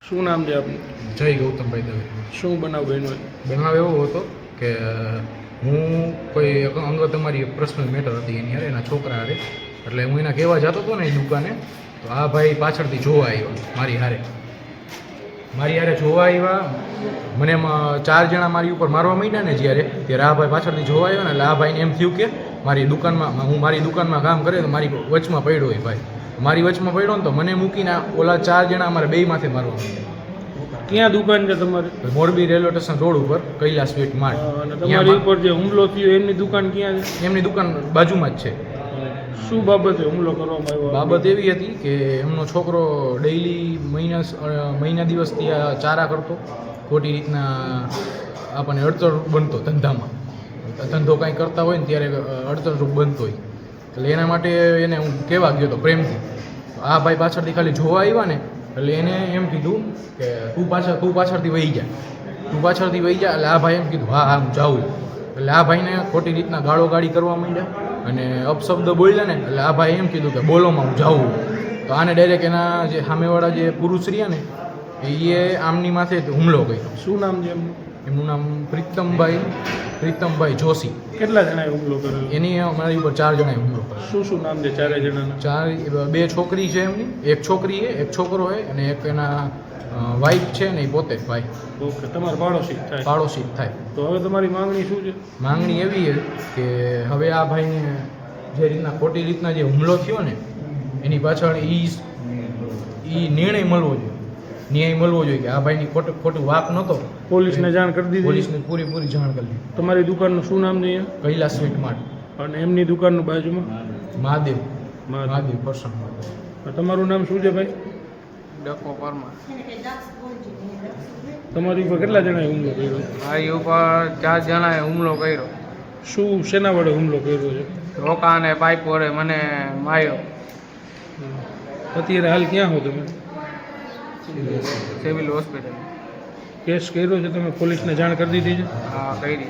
શું નામ છે આપનું? જય ગૌતમભાઈ દવે. શું બનાવ બન્યો? બનાવ એવો હતો કે હું કોઈ અંગત અમારી પર્સનલ મેટર હતી એની હારે, એના છોકરા હારે. એટલે હું એના કહેવા જતો હતો ને એ દુકાને, તો આ ભાઈ પાછળથી જોવા આવ્યા મારી હારે જોવા આવ્યા. મને એમાં 4 જણા મારી ઉપર મારવા માંડ્યા ને જ્યારે, ત્યારે આ ભાઈ પાછળથી જોવા આવ્યો ને એટલે આ ભાઈને એમ થયું કે મારી દુકાનમાં કામ કરે તો મારી વચમાં પડ્યો હોય ભાઈ. મારી વચમાં પડ્યો ને તો મને મૂકીને ઓલા 4 જણા અમારે બે માથે મારવા માંડ્યા. ક્યાં દુકાન છે તમારી? મોરબી રેલવે સ્ટેશન રોડ ઉપર કૈલાસ સ્વીટ માર્ટ. અને તમારી ઉપર જે હુમલો થયો એમની દુકાન ક્યાં છે? એમની દુકાન બાજુમાં જ છે. શું બાબતે હુમલો કરવામાં આવ્યો? બાબત એવી હતી કે એમનો છોકરો ડેઈલી મહિના દિવસથી આ ચારા કરતો, ખોટી રીતના આપણને અડચણરૂપ બનતો ધંધામાં. ધંધો કાંઈ કરતા હોય ને ત્યારે અડચણરૂપ બનતો હોય. એટલે એના માટે એને હું કહેવા ગયો હતો પ્રેમથી. આ ભાઈ પાછળથી ખાલી જોવા આવ્યા ને એટલે એને એમ કીધું કે તું પાછળથી વહી જા. એટલે આ ભાઈ એમ કીધું હા હું જાઉં. એટલે આ ભાઈને ખોટી રીતના ગાળોગાળી કરવા માંડ્યા અને અપશબ્દ બોલ્યા ને એટલે આ ભાઈ એમ કીધું કે બોલોમાં હું જાઉં. તો આને ડાયરેક્ટ એના જે સામેવાળા જે પુરુષ રહ્યા ને એ આમની માથે હુમલો કર્યો. શું નામ છે એમનું? એમનું નામ પ્રીતમભાઈ જોશી. કેટલા જણાએ હુમલો કરેલો? એની મારી ઉપર 4 જણાએ હુમલો કર્યો. શું નામ છે 4 જણાના? 2 છોકરી છે એમની, એક છોકરી છે, એક છોકરો છે અને એક એના વાઈફ છે ને એ પોતે ભાઈ. ઓકે, તમારા પાડોશી જ થાય. તો હવે તમારી માંગણી શું છે? માંગણી એવી છે કે હવે આ ભાઈને જે રીતના ખોટી રીતના જે હુમલો થયો ને એની પાછળ એ ન્યાય મળવો જોઈએ કે આ ભાઈની ખોટું વાંક નહોતો. પોલીસને જાણ કરી દીધી? પોલીસને પૂરી જાણ કરી દીધી. તમારી દુકાનનું શું નામ છે? Kailash sweet Mart. અને એમની દુકાનનું બાજુમાં મહાદેવ પરસન. તમારું નામ શું છે ભાઈ? ડકો પરમાર. તમારી ઉપર કેટલા જણાએ હુમલો કર્યો? મારી ઉપર 4 જણાએ હુમલો કર્યો. શું શેના વડે હુમલો કર્યો છે? રોકા અને પાઇપ વડે મને માર્યો. અત્યારે હાલ ક્યાં હો તમે? Civil hospital. કેસ કર્યો છે તમે? પોલીસને જાણ કરી દીધી છે? હા, કરી.